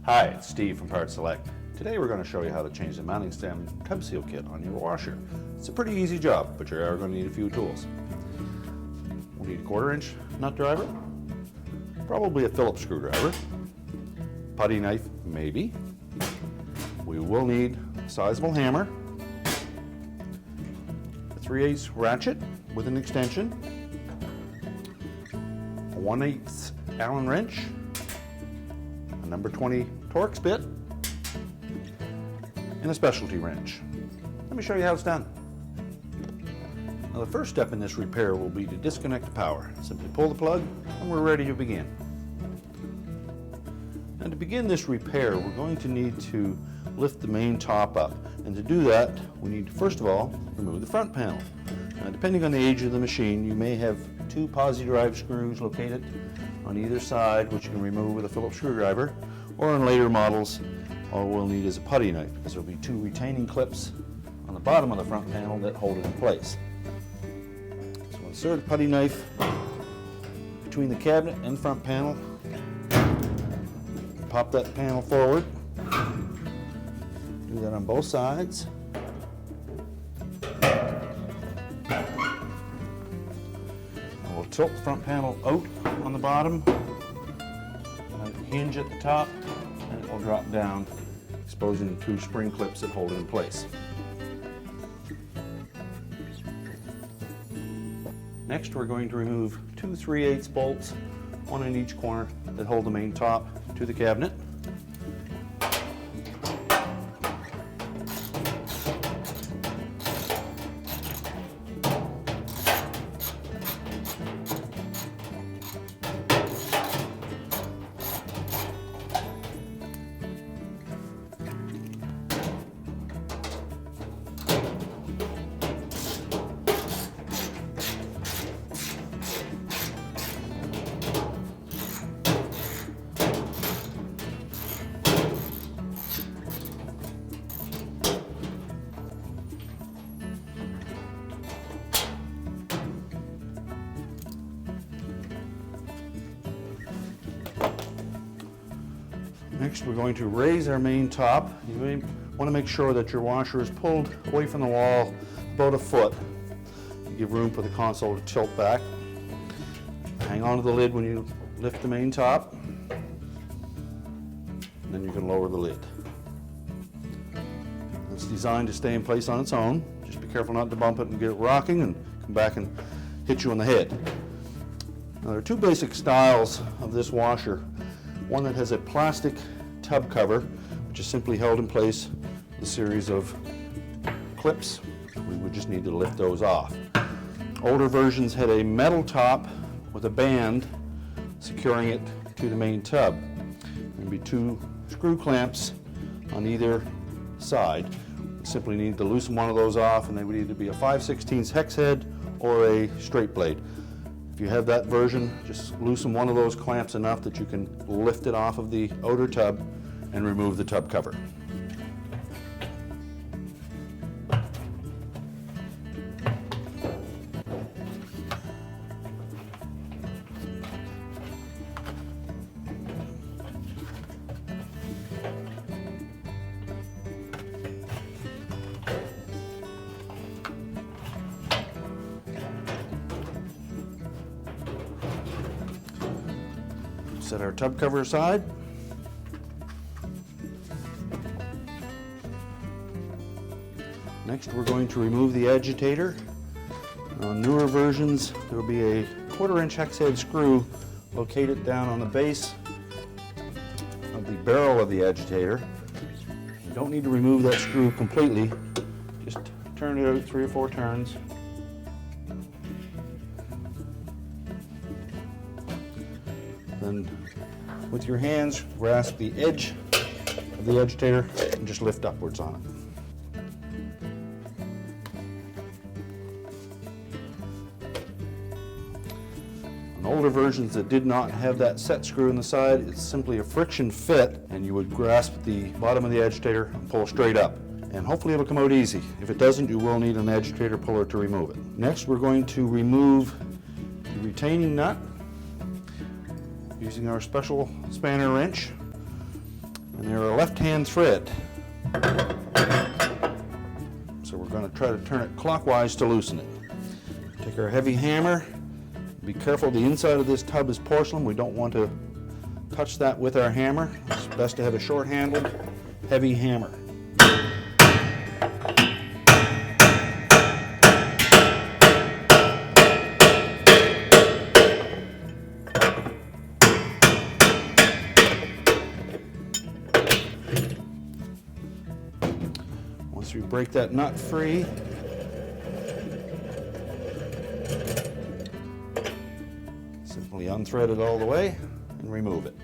Hi, it's Steve from PartSelect. Today we're going to show you how to change the mounting stem tub seal kit on your washer. It's a pretty easy job, but you are going to need a few tools. We'll need a 1/4 inch nut driver, probably a Phillips screwdriver, putty knife maybe. We will need a Sizeable hammer, a 3/8 ratchet with an extension, a 1/8 Allen wrench, a number 20 Torx bit, and a specialty wrench. Let me show you how it's done. Now the first step in this repair will be to disconnect the power. Simply pull the plug and we're ready to begin. And to begin this repair, we're going to need to lift the main top up. And to do that, we need to first of all remove the front panel. Now, depending on the age of the machine, you may have 2 posi drive screws located on either side, which you can remove with a Phillips screwdriver, or on later models, all we'll need is a putty knife, because there will be 2 retaining clips on the bottom of the front panel that hold it in place. So insert a putty knife between the cabinet and front panel, pop that panel forward, do that on both sides. We'll tilt the front panel out on the bottom, hinge at the top, and it will drop down, exposing the 2 spring clips that hold it in place. Next, we're going to remove 2 3/8 bolts, 1 in each corner, that hold the main top to the cabinet. Next, we're going to raise our main top. You may want to make sure that your washer is pulled away from the wall about 1 foot. You give room for the console to tilt back. Hang on to the lid when you lift the main top, and then you can lower the lid. It's designed to stay in place on its own. Just be careful not to bump it and get it rocking and come back and hit you on the head. Now, there are 2 basic styles of this washer. One that has a plastic tub cover, which is simply held in place with a series of clips. We would just need to lift those off. Older versions had a metal top with a band securing it to the main tub. There'd be 2 screw clamps on either side. You simply need to loosen one of those off, and they would either be a 5/16 hex head or a straight blade. If you have that version, just loosen one of those clamps enough that you can lift it off of the outer tub and remove the tub cover. Set our tub cover aside. Next, we're going to remove the agitator. On newer versions, there will be a 1/4 inch hex head screw located down on the base of the barrel of the agitator. You don't need to remove that screw completely. Just turn it out 3 or 4 turns. Then with your hands, grasp the edge of the agitator and just lift upwards on it. On older versions that did not have that set screw in the side, it's simply a friction fit, and you would grasp the bottom of the agitator and pull straight up. And hopefully it'll come out easy. If it doesn't, you will need an agitator puller to remove it. Next, we're going to remove the retaining nut using our special spanner wrench. and they're a left-hand thread. So we're going to try to turn it clockwise to loosen it. Take our heavy hammer. Be careful, the inside of this tub is porcelain. We don't want to touch that with our hammer. It's best to have a short-handled, heavy hammer. Once we break that nut free, simply unthread it all the way and remove it.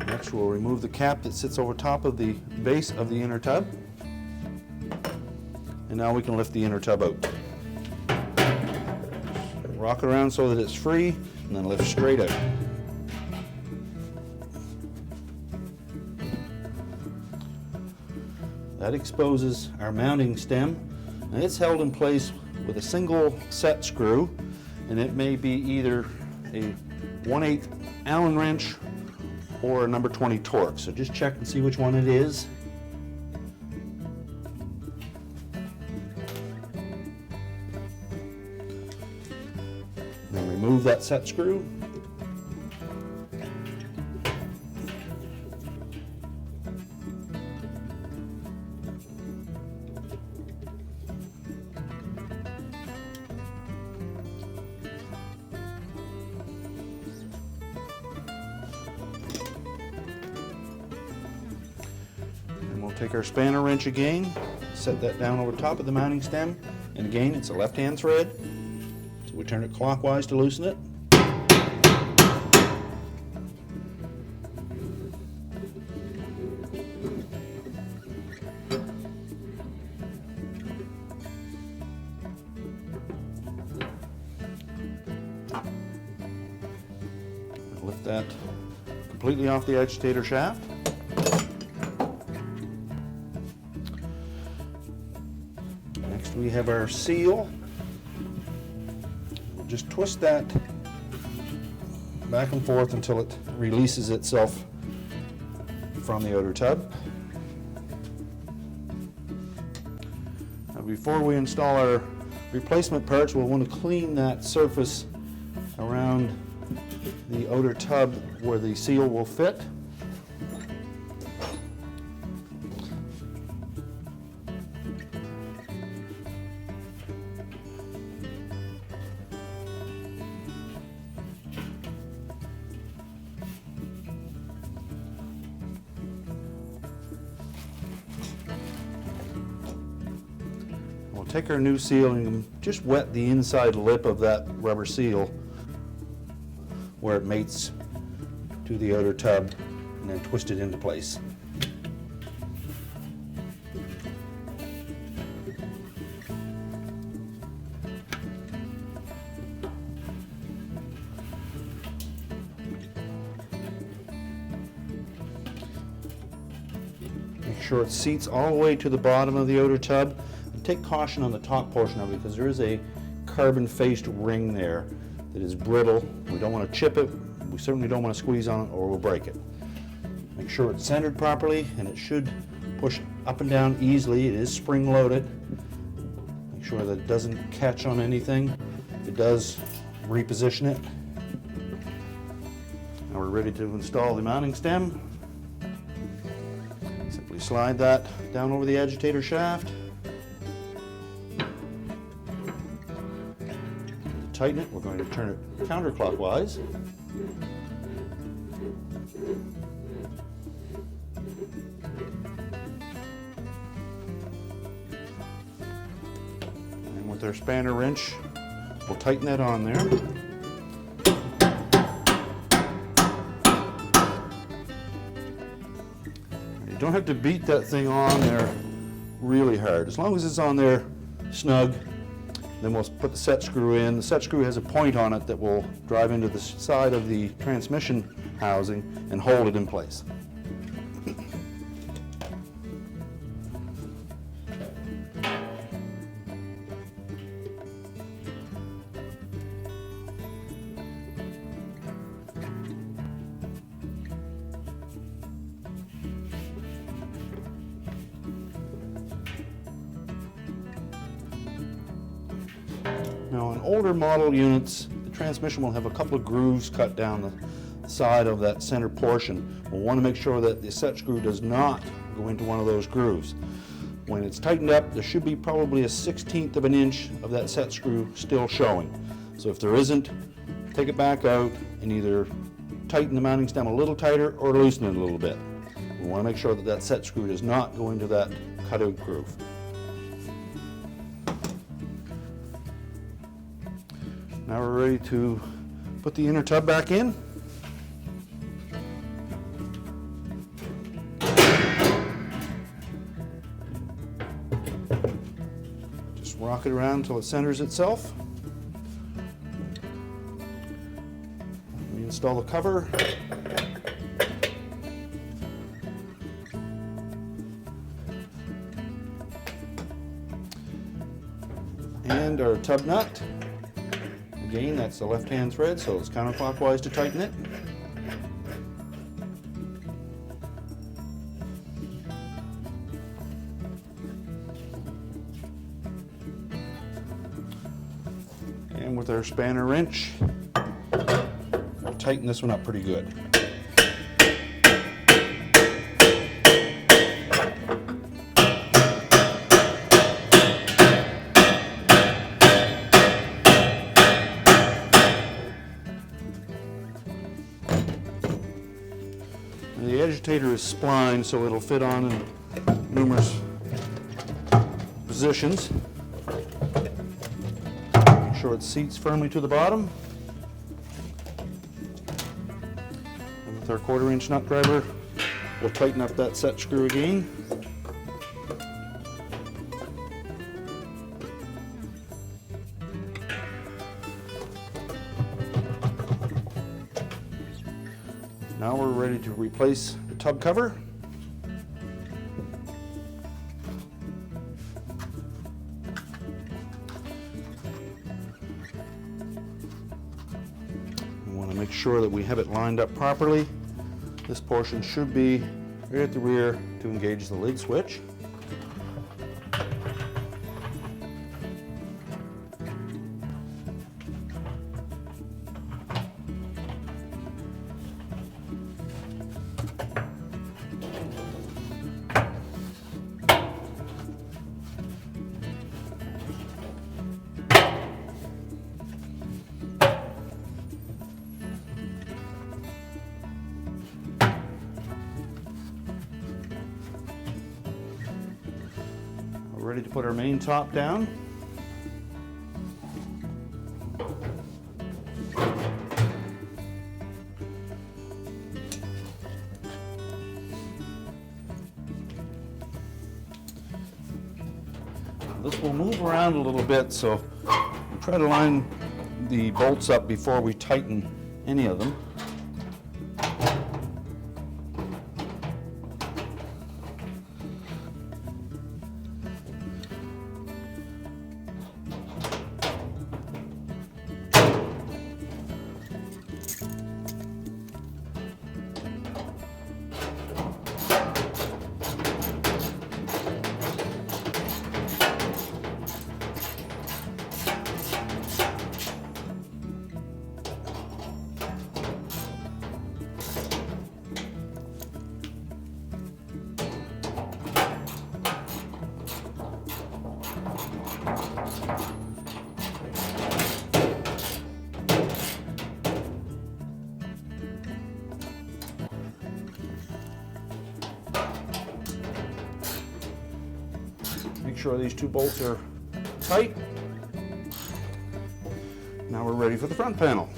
Next, we'll remove the cap that sits over top of the base of the inner tub. And now we can lift the inner tub out. Rock it around so that it's free, and then lift straight out. That exposes our mounting stem, and it's held in place with a single set screw, and it may be either a 1/8 Allen wrench or a number 20 Torx. So just check and see which one it is. Then remove that set screw. Take our spanner wrench again, set that down over top of the mounting stem, and again it's a left-hand thread, so we turn it clockwise to loosen it. Lift that completely off the agitator shaft. Next we have our seal. We'll just twist that back and forth until it releases itself from the outer tub. Now before we install our replacement parts, we'll want to clean that surface around the outer tub where the seal will fit. We'll take our new seal and just wet the inside lip of that rubber seal where it mates to the outer tub, and then twist it into place. Make sure it seats all the way to the bottom of the outer tub. And take caution on the top portion of it because there is a carbon-faced ring there that is brittle. We don't want to chip it. We certainly don't want to squeeze on it or we'll break it. Make sure it's centered properly and it should push up and down easily. It is spring-loaded. Make sure that it doesn't catch on anything. If it does, reposition it. Now we're ready to install the mounting stem. Simply slide that down over the agitator shaft. Tighten it. We're going to turn it counterclockwise. And with our spanner wrench, we'll tighten that on there. You don't have to beat that thing on there really hard. As long as it's on there snug, then we'll put the set screw in. The set screw has a point on it that will drive into the side of the transmission housing and hold it in place. older model units, the transmission will have a couple of grooves cut down the side of that center portion. We'll want to make sure that the set screw does not go into one of those grooves. When it's tightened up, there should be probably a 1/16 of an inch of that set screw still showing. So if there isn't, take it back out and either tighten the mounting stem a little tighter or loosen it a little bit. We want to make sure that that set screw does not go into that cutout groove. Now we're ready to put the inner tub back in. Just rock it around until it centers itself. Install the cover. And our tub nut. Again, that's the left-hand thread, so it's counterclockwise to tighten it. And with our spanner wrench, we'll tighten this one up pretty good. The agitator is splined, so it'll fit on in numerous positions. Make sure it seats firmly to the bottom. And with our 1/4 inch nut driver, we'll tighten up that set screw again. Now we're ready to replace the tub cover. We want to make sure that we have it lined up properly. This portion should be right at the rear to engage the lid switch. We're ready to put our main top down. This will move around a little bit, so try to line the bolts up before we tighten any of them. Make sure these two bolts are tight. Now we're ready for the front panel.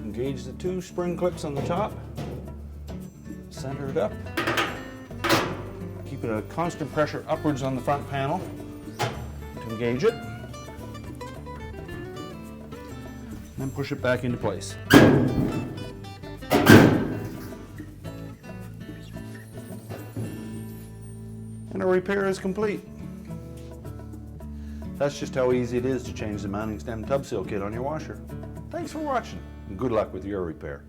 Engage the two spring clips on the top, center it up, keep it at a constant pressure upwards on the front panel to engage it, then push it back into place. And our repair is complete. That's just how easy it is to change the mounting stem tub seal kit on your washer. Thanks for watching, and good luck with your repair.